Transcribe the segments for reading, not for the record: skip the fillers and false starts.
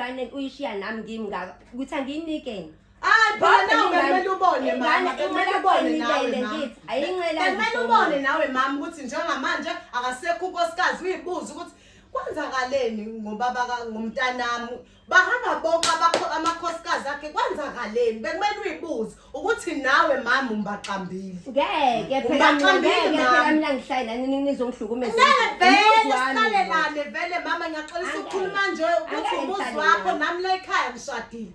ingane uyishiya nami ngimngaka ukuthi anginike. Phela kumele ubone mama, kumele ubone nawe ngithi ayinqela kumele ubone nawe mama ukuthi njengamanje akasekho unkosikazi uyibuza ukuthi kwenzakaleni ngobaba ngomntanami bahamba bonke amakhosikazi akhe kwenzakaleni bekumele uyibuze ukuthi nawe mama umbaqambile ngeke phela mina ngihlala nizongihlukumeza vele mama ngiyaxolisa ukukhuluma nje ukuthi umuzi wakho nami la ekhaya ngishadile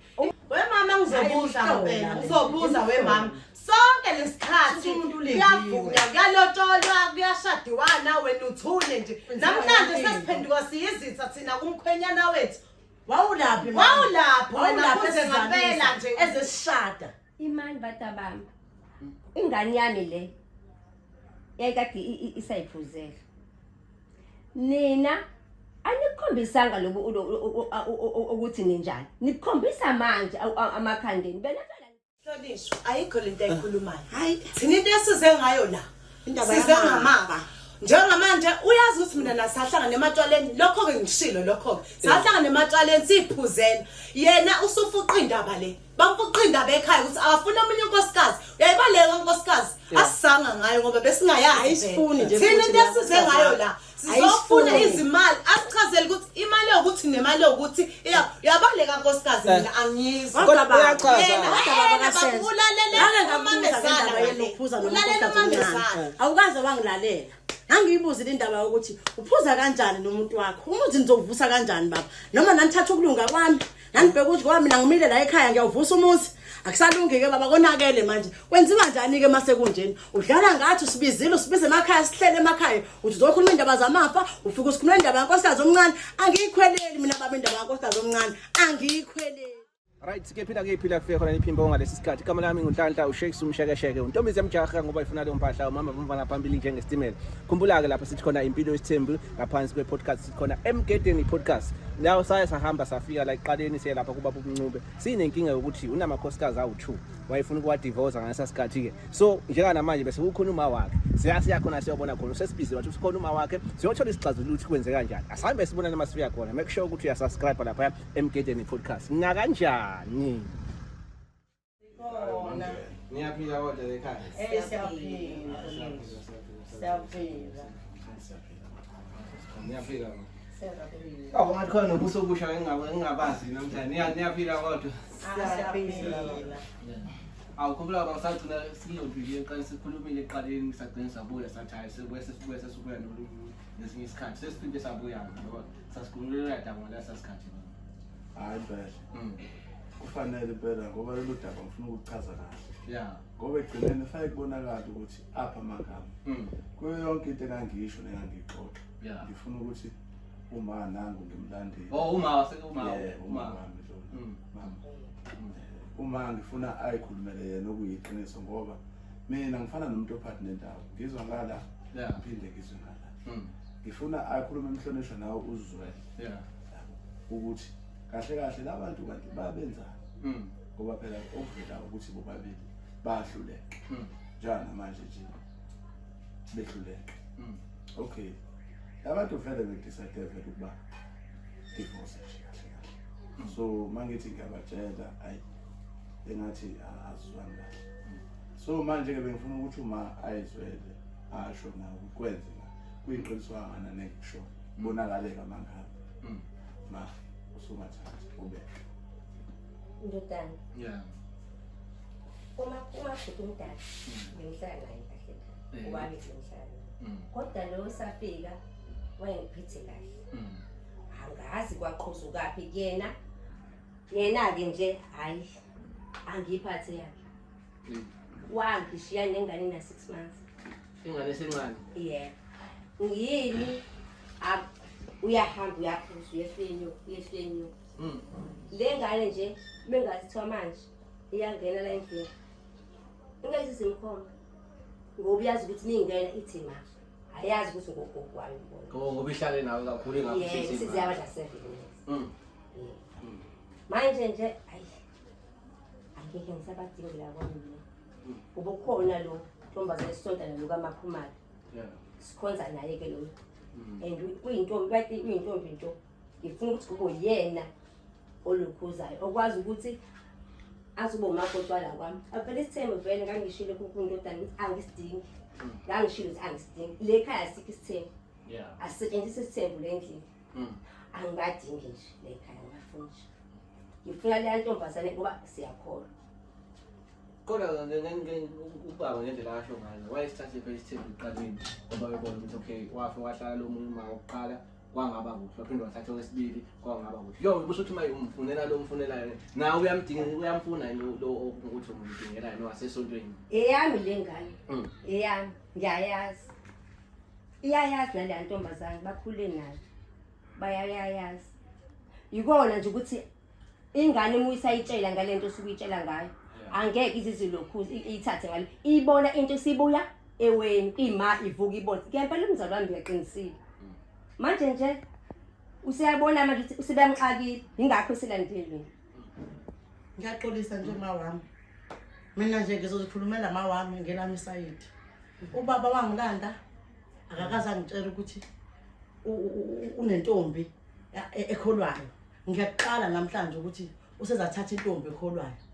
we mama ngizobuza we mama sonke lesikhathi kuyavuka kuyalotsholwa kuyashadiwana wena uthule nje namhlanje sesiphenduka siyizitha thina kumkhwenyana wethu wawulaphi wena kuze ngaphela nje ezesishada imani batabami ingane yami le yayikade isayiphuzela nina anikhombisanga lokho ukuthi ninjani nikhombisa manje amakhandeni Hlonishwa ayikho lento ayikhulumayo hayi thina into esize ngayo la size ngamanga njengamanje uyazi ukuthi mina nasahlanga nematwaleni lokho ke ngishilo lokho sahlanga nematwaleni siphuzela yena usufuqa indaba le bamfuqa indaba ekhaya ukuthi akafuna omunye unkosikazi uyayibaleka unkosikazi asisanga ngayo ngoba besingayazi ayisifuni nje thina into esize ngayo la sizofuna izimali asichazele ukuthi imali ukuthi nemali ukuthi uyabaleka nkosikazi mina angiyizwa kodwa uyachaza awukaze wangilalela angiyibuzile indaba ukuthi uphuza kanjani nomuntu wakho umuthi nizovusa kanjani baba noma nanithatha ukulunga kwami nanibheka ukuthi ngoba mina ngimile la ekhaya ngiyawuvusa umuzi akusalungi ke baba konakele manje kwenziwa njani ke mase kunjeni udlala ngathi usibizile usibize emakhaya sihlele emakhaya uthi uzokhuluma indaba zamafa ufika usikhuluma indaba yankosikazi omncane angiyikhweleli mina baba indaba yankosikazi omncane angiyikhweleli. Right, ke phila kufe khona iphimbo ngalesi sikhathi igama lami nguNhlanhla uShakes umshekesheke untombizi yamjaha ngoba ifuna lo mphahla umama bamvana phambili njengestimela khumbula ke lapha sithi khona impilo yesithembu ngaphansi kwe-podcast sithi khona Emgedeni podcast nawo sahamba safika la eqaleni siya lapha kuba ubuncube sinenkinga yokuthi unamakhosikazi awu2 wayefuna ukuwadivorce ngalesa sikhathi ke so njengana manje bese kukhona uma wakhe siya khona siyobona khona sesibhizi wathi sikhona uma wakhe siyothola isixazululo ukuthi kwenze kanjani asambe sibona noma siya khona make sure ukuthi uyasubscribe lapha Emgedeni podcast kanjani niyaphila kodwa ekhaya niyaphila ngathi khona ubusobusha engingabazi namhlanje niyaphila kodwa awukhumbula basagcina siyodlile eqala sikhulumile eqaleni sagcina sabuya sathaya sibuya sesibuya nesinye isikhathi sesiphinde sabuya ngoba sasikhululela daba ngalesa sikhathi hayi phela kufanele phela ngoba lolu daba ngifuna ukuchaza kahle ngoba egcineni kufanele kubonakala ukuthi apha amagama kuyo yonke into engangisho nengangixoxa ngifuna ukuthi uma nangu ngimlandile uma ngifuna ayikhulumele yena okuyiqiniso ngoba mina ngifana nomuntu ophathi nendawo ngizwa ngala ngiphinde ngizwe ngala ngifuna ayikhulume emhlonishwa nawe uzwe ukuthi kahle kahle labantu kanti babenzani ngoba phela okuvela ukuthi bobabili bahluleke njana manje nje behluleke okay abantu vele bedecide ukuba divorce kahle so mangithi ngiyabatshela ayi engathi azizwani kahle so manje ke bengifuna ukuthi uma ayizwele asho nawe kwenzeka kuyiqiniswana nekusho bonakaleka mangaka ma usumathatha ubeke ndodana uma futhi umdala ngihlala naye kahle ubani ngihlala kodwa lo safika wayengiphethe kahle angazi kwaqhuzu kaphi kuyena ke nje hayi angiphathe yakhe wangishiya nengane na 6 months ingane esencane ngiyini uyahamba uyaphuza uyehlenyo le ngane nje bengasithiwa manje iyangena la endlini ingayizimkhomba ngoba uyazi ukuthi ningena ithi ma ayazi ukuthi ngogogo wami ngoba ihlale nawe kakhulu engaphethe siziyabadla 7 manje nje ayi angeke ngisabadingela kwami ngoba ukhona lo ntombaza esonta nalo kaMaphumali sikhonza naye ke lo and uyintombi bathi uyintombi into ngifuna ukuthi kube yena olukhuzayo okwazi ukuthi azubo makotwala kwami avele isithembu vele ngangishilo kunkundodana ukuthi angisidingi ngangishilo ukuthi angisidingi le khaya asikho isithembu asisetshenziswe isithembu lendlini angigadingi nje le khaya ngafuni nje ngifuna le ntombazane ngoba siyakholwa kodwa ubaba ngendlela asho ngayo wayesithathe phela isithembu eqaleni ngoba bebona ukuthi okay wahlala lo munye uma oqala kwangaba kuhle waphinde wathatha okwesibili kwangaba kuhle yo ubusuthi uma umfunela lo umfunelayo nawe uyamfuna lo ukuthi umdingelayo nowasesontweni eyami le ngane eyami ngiyayazi iyayazi nale ntombazane bakhule nayo bayayazi ikona nje ukuthi ingane uma uyisayitshela ngalento osukuyitshela ngayo angeke izizilokhuzi ithathe ngale ibona into esibuya eweni ima ivuka ibona ngempela umzali wami ngiyaqinisile manje nje usiyabona manje usibemxakile ingakho silandeli ngiyaxolisa nje mawami mina nje ngizozikhulumela mawami ngelami isayidi ubaba wangilanda akakaze angitshela ukuthi unentombi ekholwayo ngiyaqala namhlanje ukuthi usezathatha intombi ekholwayo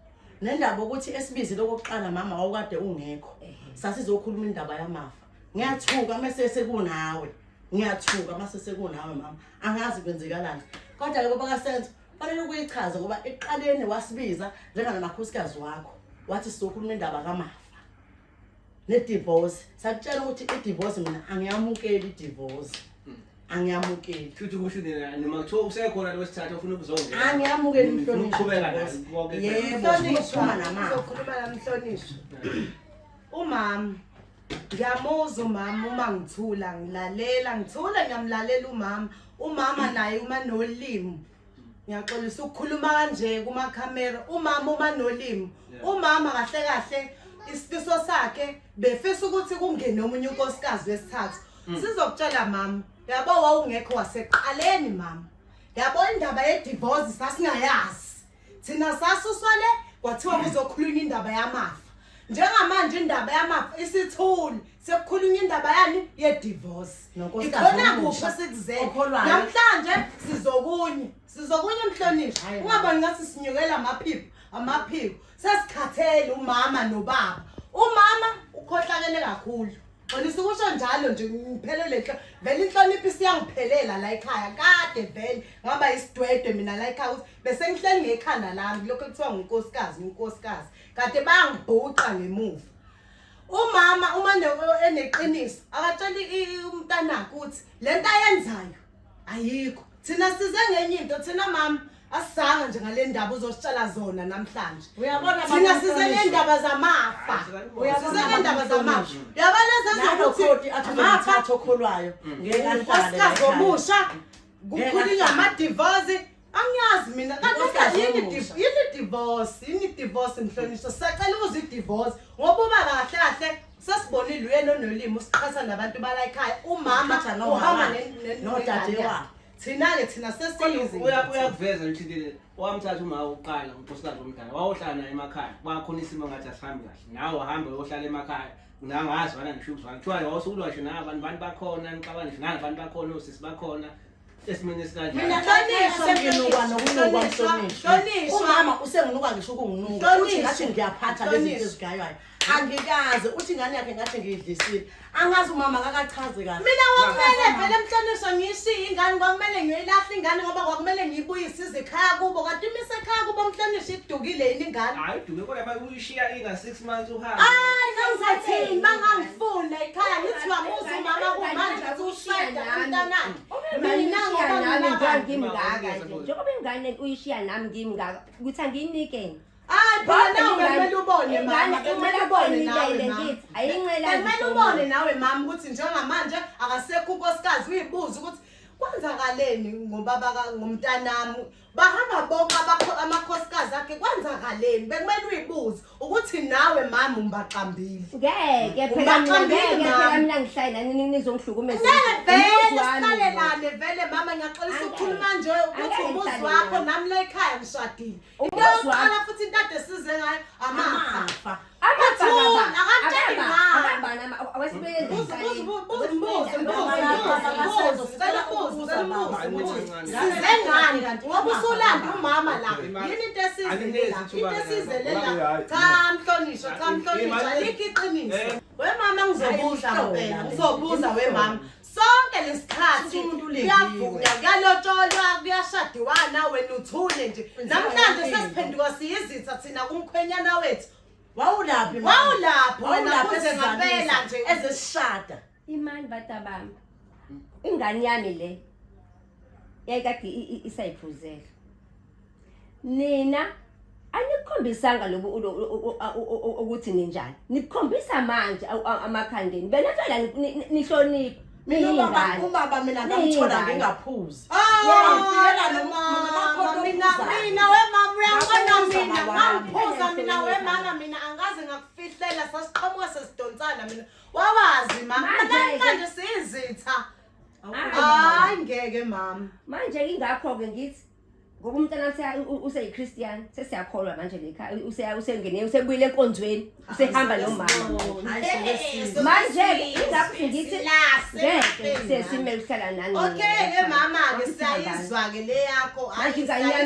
nendaba ukuthi esibizi lokuqala mama awukade ungekho sasizokhuluma indaba yamafa ngiyathuka mase sekunawe ngiyathuka mase sekunawe mama angazi kwenzekalani kodwa ke baba kaSenzo fanele ukuyichaza ngoba eqaleni wasibiza njengana makhosikazi wakho wathi sizokhuluma indaba kamafa ne-divorce sakutshela ukuthi i-divorce mina angiyamukeli i-divorce angiyamukeli futhi kusho noma kuthiwa usekhona lo sithatha ufuna ukuzongena angiyamukeli umhlonishwa uqhubeka nayo yebo uzokhuluma namama uzokhuluma namhlonishwa umama ngiyamuzwa umama uma ngithula ngilalela ngithula ngiyamlalela umama naye uma nolimi ngiyaxolisa ukukhuluma kanje kuma camera umama uma nolimi umama kahle kahle isifiso sakhe befisa ukuthi kungene nomunye unkosikazi wesithathu sizokutshela mama yabo wawungekho waseqaleni mama yabo indaba ye divorce sasingayazi thina sasuswale kwathiwa kuzokhulunywa indaba yamafa njengamanje indaba yamafa isithuli sekukhulunywa indaba yani ye divorce ikhona kuphi sikuzele namhlanje sizokunye mhlonishwa ungaba ngathi sinyukela amaphiko sesikhathele umama nobaba umama ukhohlakele kakhulu Olisa ukusho njalo nje ngiphelele vele inhlonipho isiyangiphelela la ekhaya kade vele ngaba isidwedwe mina la ekhaya ukuthi bese ngihleli ngekhanda lami lokho kuthiwa unkosikazi kade bangibhuqa ngemuva umama uma eneqiniso akatsheli umntanakhe ukuthi lento ayenzayo ayikho thina size ngenye into thina mama asanga nje ngale ndaba uzositshala zona namhlanje uyabona thina size indaba zamafa uyabona indaba zamafa yabona sezokuthi athatha okholwayo ngeke omusha kukhulunywa ama divorce angiyazi mina kanti yini divorce mhlonishwa sacela ukuze divorce ngoba uba kahle sasibonile uyena onolimi usiqhatha nabantu bala ekhaya umama uhamba nodadewabo thina sesiyizi uyakuveza ukuthi wamthatha uma uqala unkosikazi omdala wayohlala naye emakhaya bakhona isimo ngathi asihambi kahle nawe wahambe uyohlala emakhaya unangazi wala ngisho uzwana kuthiwa wawusukulwa shona abantu bakhona niqabana nje nabantu bakhona osisi bakhona esimene sikanje mina nginuka nokunukwa mhlonishwa umama usenginuka ngisho ukunginuka uthi ngathi ngiyaphatha lezi zinto ezigaywayo angikaze uthi ingane yakhe ngathi ngiyidlisile angazi umama akakachaze kahle mina kwakumele vele mhlonishwa ngishiye ingane kwakumele ngiyilahle ingane ngoba kwakumele ngiyibuyise ekhaya kubo kanti imise ekhaya kubo mhlonishwa idukile yini ingane hayi duke kodwa uyishiya inga 6 months uhamba ngizathini mangangifuna ekhaya ngithi wamuza umama kumanje usushada umntanakhe mina ngoba nami ngimngaka nje njengoba ingane uyishiya nami ngimngaka ukuthi anginike phela kumele ubone mama kumele ubone nawe ngithi ayinqela kumele ubone nawe mama ukuthi njengamanje akasekho unkosikazi uyibuza ukuthi kwenzakaleni ngobaba ngomntanami bahamba bonke amakhosikazi akhe kwenzakaleni bekumele uyibuze ukuthi nawe mama umbaqambile ngeke phela mina ngihlala nizongihlukumeza vele vele mama ngiyaxolisa ukukhuluma nje ukuthi umuzi wakho nami la ekhaya ngishadile uqala futhi intade size ngayo amafa Ngoba usulanda umama la. Yini into esizelela? Into esizelela. Cha mhlonishwa likho iqiniso. Wemama ngizobuza phela. Ngizobuza wemama. Sonke lesikhathi kuyavuka kuyalotsholwa kuyashadiwana wena uthule nje. Namhlanje sesiphenduka siyizitha thina kumkhwenyana wethu. Wawulaphi wena kuze ngaphela nje ezesishada. Imani batabami. Ingane yami le yayikade isayiphuzela. Nina anikhombisanga lobu ukuthi ninjani. Nikhombisa manje amakhandeni. Bena phela nihlonipha. Ubaba mina ngamthola ngingaphuzi. Mina wemama uyangibona mina ngaphuza mina wemama mina angaze ngakufihlela sasiqhamuka sesidonsana mina. Wawazi mama manje sizitha. Hayi ngeke mama. Manje ingakho ke ngithi ngoba umntana useyiChristian sesiyakholwa manje lekhaya usengene usebuyile enkonzweni usehamba nomama. Manje ingakho ngithi ngeke sesimele ukuhlala nani. Okay mama ke siyayizwa ke le yakho.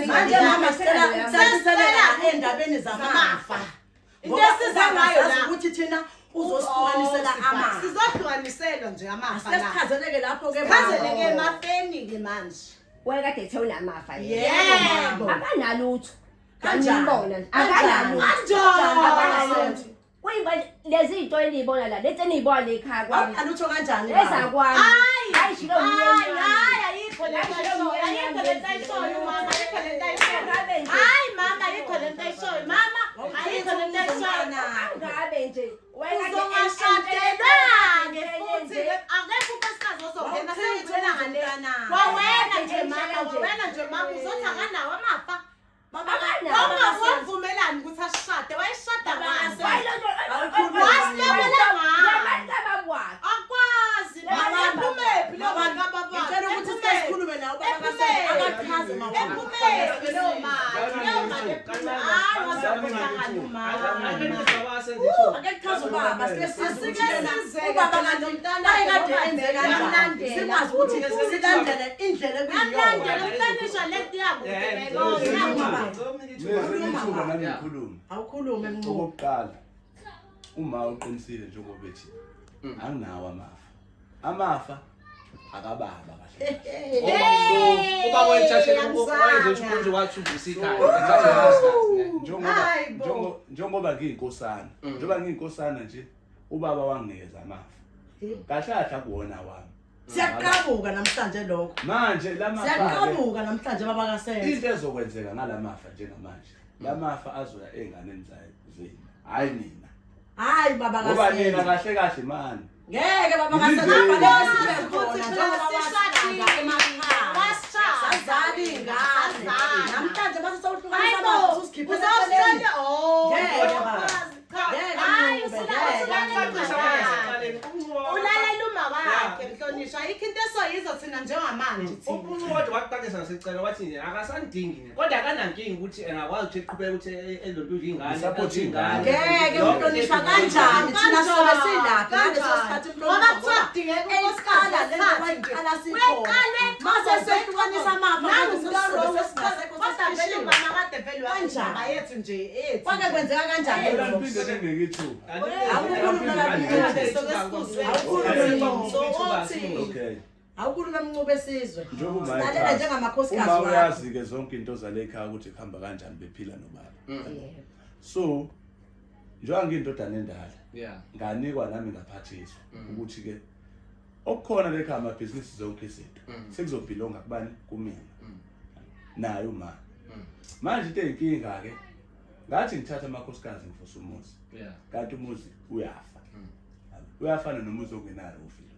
Manje mama sicela endabeni zamafa. Into esizayo la ukuthi thina uzosihlukanisela amafa. Sizohlukanisela nje amafa la. Sesichazeleke lapho ke chazeleke emafeni ke manje. Wayekade ethe unamafa yebo akanalutho kanjani akanalutho kuyiba lezi zinto enizibona la lezi enizibona lekhaya kwami alutho kanjani leza kwami hayi shilo hayi ayikho lento ayishoyo mama ayikho lento ayishoyo hayi mama ayikho lento ayishoyo mama ayikho lento ayishoyo ngabe nje uzongashadelanga futhi akekho unkosikazi ozongena sengitshela ngale wawena nje mama uzothi akanawo amafa mama wavumelani ukuthi ashade wayeshada ngani wasilabela ngani akwazi mama phumephi lo bantu abababa ngicela ukuthi sikhulume nawo baba kaSenzo akachaze phumephi lo mama hayi wasabona mama akachaze baba sesizwe ubaba kanjani ayekade enze kanjani sikwazi ukuthi silandele indlela ekuyiyona mhlanisha leti yabo awukhulume mncane okokuqala uma uqinisile njengoba ethi anginawo amafa akababa kahle ubaba wethathela wayezothi wathi uvusikhaya njengoba ngiyinkosana njengoba ngiyinkosana nje ubaba wanginikeza amafa kahle kahle akuwona wami siyaqhabuka namhlanje lokho manje lamafa siyaqhabuka namhlanje baba kaSenzo into ezokwenzeka ngalamafa njengamanje lamafa azoya enganeni zenu hayi mina hayi baba kaSenzo ngoba mina kahle kahle mani ngeke baba kaSenzo baba sibe khona njengoba wasishada emakhaya wasazali ingane namhlanje base sawuhlukanisa amafa usikhiphe uzawusela ngeke baba hayi ulalela uma wakhe mhlonishwa ayikho into esoyizo thina njengamanje thina umuntu kodwa waqaqisa ngasicela wathi nje akasandingi kodwa akanankingi ukuthi engakwazi ukuthi eqhubeke ukuthi elontuli ingane support ingane ngeke mhlonishwa kanjani thina sobe silapha ngaleso sikhathi ngoba kuthiwa kudingeka unkosikazi leqala sikhona mase sehlukanisa amafa kodwa vele umama kade vele wanjani ayethu nje ethi kwake kwenzeka kanjani Phinde ningeke ithuba awukhulume mncube esizwe njengoba lalela njengamakhosikazi uma uyazi ke zonke into zale ekhaya ukuthi kuhamba kanjani bephila nobaba so njengoba ngiyindodana endala nganikwa nami ngaphathiswa ukuthi ke okukhona lekhaya amabhizinisi zonke izinto sekuzobhilonga kubani kumina nayo uma manje into eyinkinga ke ngathi ngithatha amakhosikazi ngifusa umuzi kanti umuzi uyafana nomuzi ongenayo ufilo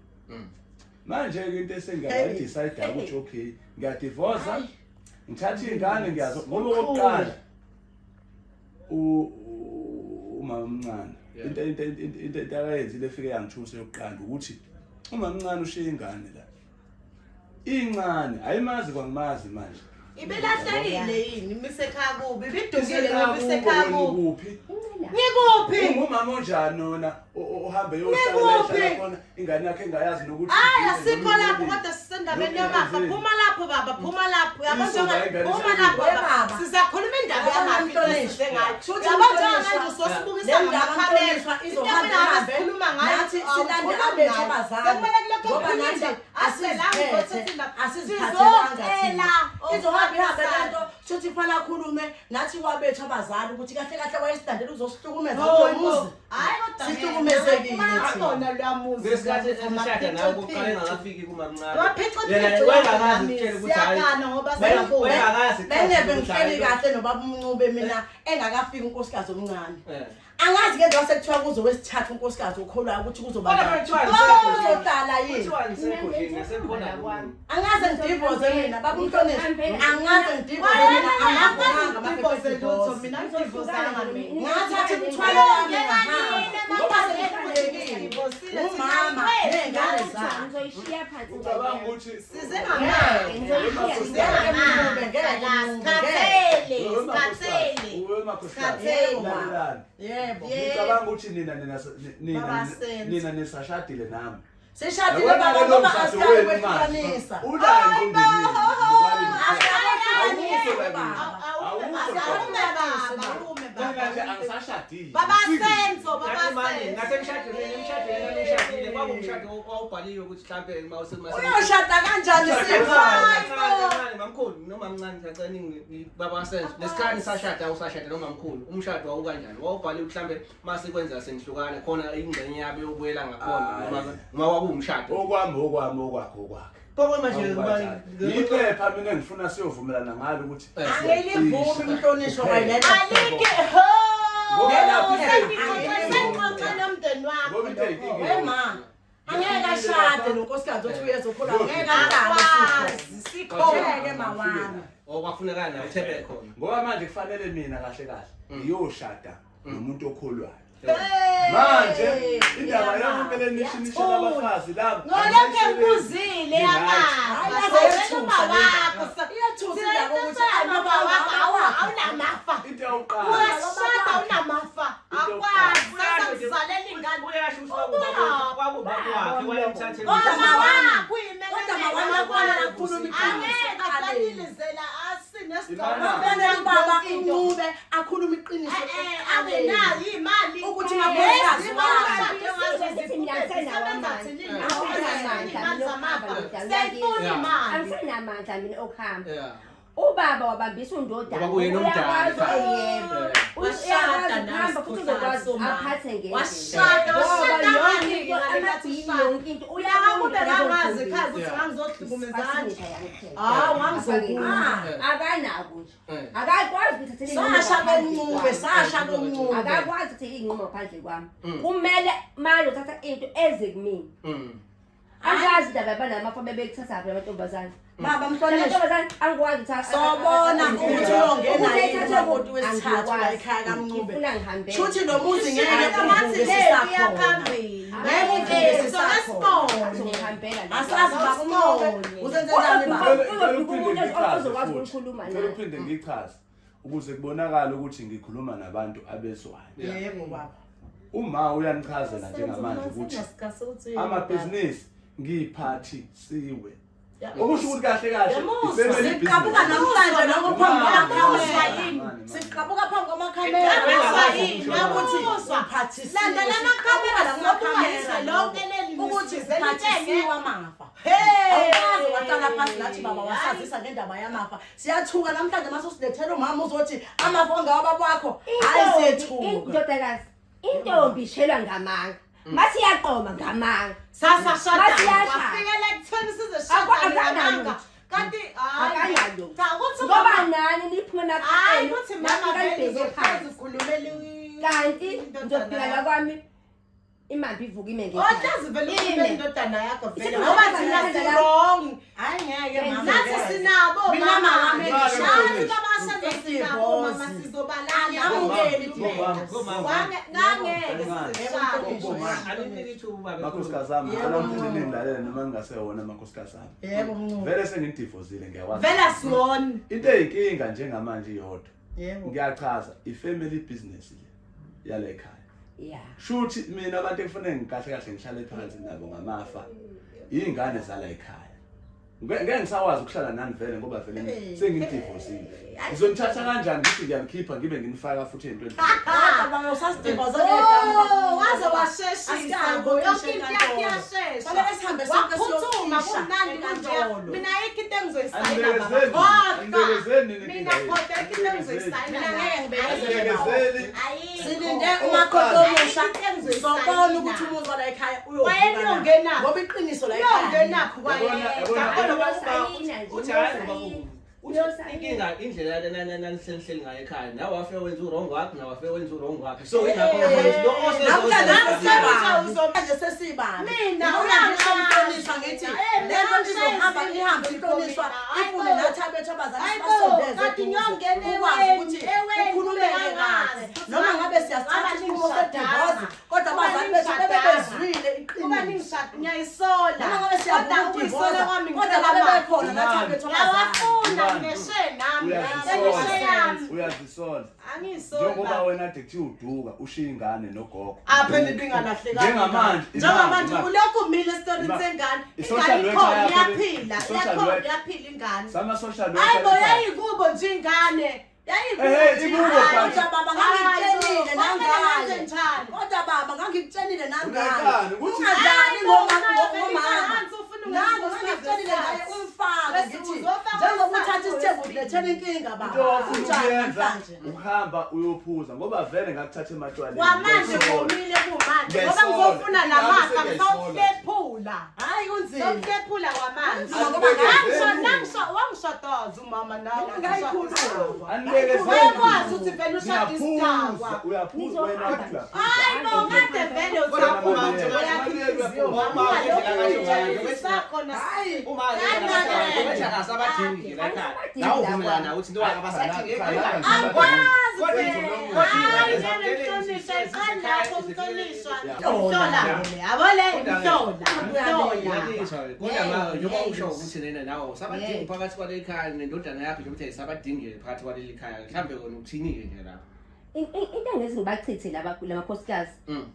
manje ke into esengiyadecide ukuthi okay ngiyadivorce ngithatha ingane ngiyazo ngoba okokuqala umama omncane into akayenzile efike yangithusa yokuqala ukuthi umama omncane ushiya ingane la incane ayimazi kwangimazi manje ibelahlekile yini imisekhaya kubi bidukile ngoba isekhaya kubi Ngikuphi? Umama onjani nona uhambe yohlala khona ingane yakhe engayazi nokuthi asikho lapho kodwa sisendabeni yamafa. Phuma lapho baba, phuma lapho. Phuma lapho baba. Sizakhuluma indaba yamafa ngayo. Yabona manje sosibukisa ngamakhamera. Izohamba sikhuluma ngayo silande abethu abazali ngoba nathi asiziphathelanga izohamba ihambe lento shothi fana khulume nathi kwabethu abazali ukuthi kahle kahle wayesidandela uzosihlukumeza kulomuzi hayi kodwa sihlukumezekile thina lwamuzi ngesikhathi esishada nawe kuqale ngafiki kumamncane waphethe wena ngoba siyabona bengebe ngihleli kahle nobaba uMncube mina engakafiki unkosikazi omncane angazi ke nje wasekuthiwa kuzo wesithathu unkosikazi ukholwayo ukuthi kuzoba uzohlala yini angaze ngidivoze mina baba uMhlonishwa angaze ngidivoze mina angavanga amaphiphisi lutho mina ngidivozanga mina ngathatha umthwalo wami ngahamba ngoba sengikhulekile umama nengane zami ngizoyishiya phansi ucabanga ukuthi size ngicabanga ukuthi nina nisashadile nami seshadile baba ngoba asikali kwehlukanisa angisashadile baba senzo kwawubhaliwe ukuthi mhlambe uyoshada kanjani mamkhulu noma mncane ngicela baba senzo lesikhathi sashada awusashada noma mkhulu umshado wawukanjani wawubhaliwe mhlambe mase kwenza senihlukane khona ingcenye yabe yokubuyela ngakhona noma wakuwumshado okwakho iphepha mina ngifuna siyovumelana ngalo ukuthi ayilivumi Mhlonishwa wayiletha angeke ashade nonkosikazi othi uyezokhula angeke sikhona mawami okwafuneka nawe uthebe khona ngoba manje kufanele mina kahle kahle ngiyoshada nomuntu okholwayo manje indaba yami kumele nishinishela abafazi labo ngolonke ngikuzile yamanga iyathusa indaba ukuthi amaba wakho awunamafa into yawuqala uyashada unamafa akwazi sakuzalela ingane uyashusha kwakuba kwakhe wayemthathele kodwa mawami akhona kakhulu angeke asinesicelo baba uNcube akhuluma iqiniso abenayo imali ukuthi makhosikazi angisenamandla mina okuhamba ubaba wabambisa undodana uyakwazi ukuhamba futhi uzokwazi aphathe ngendlela yonke into uyangazi ekhaya ukuthi ngangizohlukumezana akanako nje akakwazi ukuthi sasha koNcube akakwazi ukuthi iy'nqumo ngaphandle kwami kumele manje uthatha into eze kumina angazi indaba yabanamafa bebekuthathaphi amantombazane baba Mhlonishwa amantombazane angikwazi ukuthi sobona ukuthi uyongena umuntu wesithathu la ekhaya kaMncube shuthi lo muzi ngeke asazi baba uMncube uzenzelani uphinde ngichaze ukuze kubonakala ukuthi ngikhuluma nabantu abezwayo yebo baba uma uyanichazela njengamanje ukuthi amabhizinisi ngiyiphathi siwe okusho ukuthi kahle kahle siqhabuka namhlanje nokuphambi kwamakhamera siqhabuka phambi kwamakhamera ukuthi uphathisiwe landela amakhamera lamakhamera lonke leli ukuthi uphathisiwe amafa awukazi waqala phansi nathi baba wasazisa ngendaba yamafa siyathuka namhlanje mase usilethela umama uzothi amafa ongawababa wakho hayi siyethuka indodakazi intombi ishelwa ngamanga mathi yaqoma ngamanga sasashada wafikela ekutheni sizeshada ngamanga kanti akanayo cha ukuthi ngoba nani niphume hayi nakhona ukuthi mama kalibheke phansi ukhulumela kanti ngizofika la kwami imali ivuka ime ngekhaya ohlazi vele ukhulumela indodana yakho vele ngoba thina wrong hayi ngeke mama nathi sinabo mina mama nathi baba senzo mama sizobalanya amukeli makhosikazi ami anaphinde nindlalele noma ngingasewona makhosikazi ami yebo Mncube vele sengidivozile ngiyakwazi vele asibona into eyinkinga njengamanje iyodwa yebo ngiyachaza ifamily business le yale ekhaya yeah shuthi mina abantu ekufanele ngikahle kahle ngihlale phansi nabo ngamafa ingane zala ekhaya ngeke ngisakwazi ukuhlala nani vele ngoba vele sengidivorceile ngizonithatha kanjani ngithi ngiyamkhipha ngibe nginifaka futhi entweni baba usasidivose ngegama waze washeshisa yonke into yakhe yashesha Fanele sihambe sonke waphuthuma siyofisha kunandi kanje enkantolo. mina ayikho into engizoyisayina Angibekezeni mina kodwa ayikho into engizoyisayina Mina ngeke ngibekezele Angibekezeli silinde umakhosi omusha sobona ukuthi umuzi wala ekhaya Wayenongena. ngoba iqiniso la ekhaya yongenakho inkinga indlela nanihleli ngayo ekhaya nawe wafika wenza urongo wakho nawe wafika wenza urongo wakho so ingakho namhlanje sesibani Mina, uyangihlonishwa ngithi lento izohamba ihambe ihlonishwa ifune nathi abethu abazali kati nyongene ukwazi ukuthi ukhululeke kahle noma ngabe siyasithatha isinqumo sedivorce kodwa abazali bethu bebezwile kuba iqiniso ningishada ngiyayisola noma ngabe siyabona ukuyisola kwami kodwa babe bekhona nathi abethu yawafuna abazali ngeshe nami ngeshe yami uyazisola angiyisola njengoba wena ade kuthiwa uduka ushiya ingane nogogo aphela ibingalahlekanga njengamanje ulokhu umile esitorini sengane i-social ingane worker ikhona yakho- iyaphila i-social iyaphila ingane sama-social hayi bo worker yayikubo nje ingane ikubo kodwa baba ngangikutshelile nangani njani kodwa baba ngangikutshelile nangani Ungekani, ukuthi- ungadlali ngomama nangu ufuna ngangikutshelile naye umfake Bese ngithi uzofaka njengoba uthatha umfako isithembu kulethela inkinga into baba ofuna unjani ukuyenza namhlanje ukuhamba uyophuza ngoba vele ngakuthatha ematwaleni wamanje ngomile kumanje ngoba ngizofuna namaka ngizoflephula hayi kunzima ngizoflephula kwamanje Ngoba wangishodaza umama nawe Anibekezeni. uyakwazi ukuthi vele ushada isidakwa Uyaphuza wena hayi bo kade vele uzaphuma nje uyakhiziyo sakho na akasabadingi la ekhaya nawe uvumelana ukuthi into wakho abasadingi ekhaya kodwa njengoba usho ukuthi nena nawe sabadingi phakathi kwale ekhaya nendodana yakho nje ukuthi ayisabadingi phakathi kwaleli ekhaya mhlawumbe kona ukuthini-ke nje lapho into angezi ngibachithe lamakhosikazi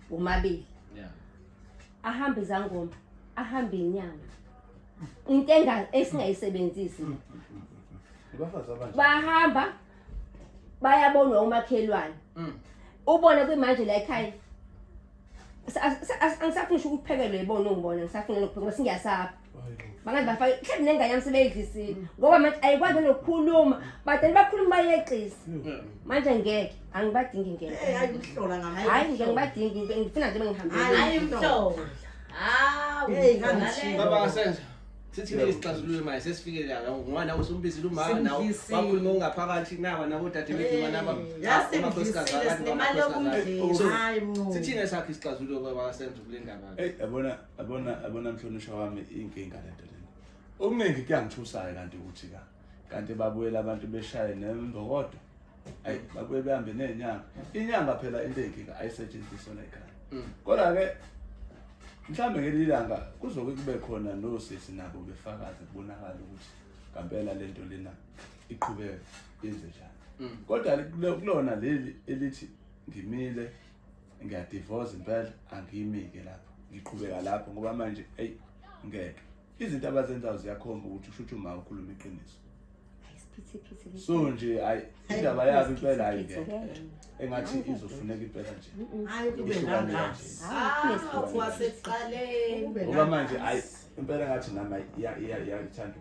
umabili yeah ahambe izangoma ahambe inyanga into esingayisebenzisi bahamba bayabonwa umakhelwane ubone kwimanje la ekhaya angisafuni usho ukuphekelwe yibona ungibona ngisafuna nokuphekela singiyasapha bangazi bafake mhlawumbe nengane yami sebeyidlisile ngoba manje ayikwazi nokukhuluma badani bakhuluma bayeqisa manje ngeke angibadingi ngeke hayi ukuhlola ngamaye hayi ngeke ngibadingi ngifuna nje bengihambele hayi mhlobo hey ngani baba kasenzo sithini isixazululo manje sesifike la ngwana usumbizile umama nawe wakhuluma ungaphakathi naba nabo dade bethu naba sithini esakho isixazululo baba kasenzo kule ndaba Hey yabona mhlonishwa wami inkinga lento lena. Okuningi kuyangithusayo kanti ukuthi kanti babuyela abantu beshaye nembokodo. Ay babuye behambe nenyanga. Inyanga phela into enkinga ayisetshenziswa la ekhaya. Kodwa ke mhlambe ngelilanga kuzoke kube khona nosisi nabo befakazi kubonakala ukuthi ngempela lento lena iqhubeke yenze njani. Kodwa kulona leli elithi ngimile ngiyadivorce impela angiyimike lapho ngiqhubeka lapho ngoba manje ngeke izinto abazenzayo ziyakhomba ukuthi ushuthi uma ukhuluma iqiniso so nje indaba yabo impela ayike engathi izofuneka impela nje hayi kube ngangasi wasekuqaleni ngoba manje impela ngathi nama iyayithanda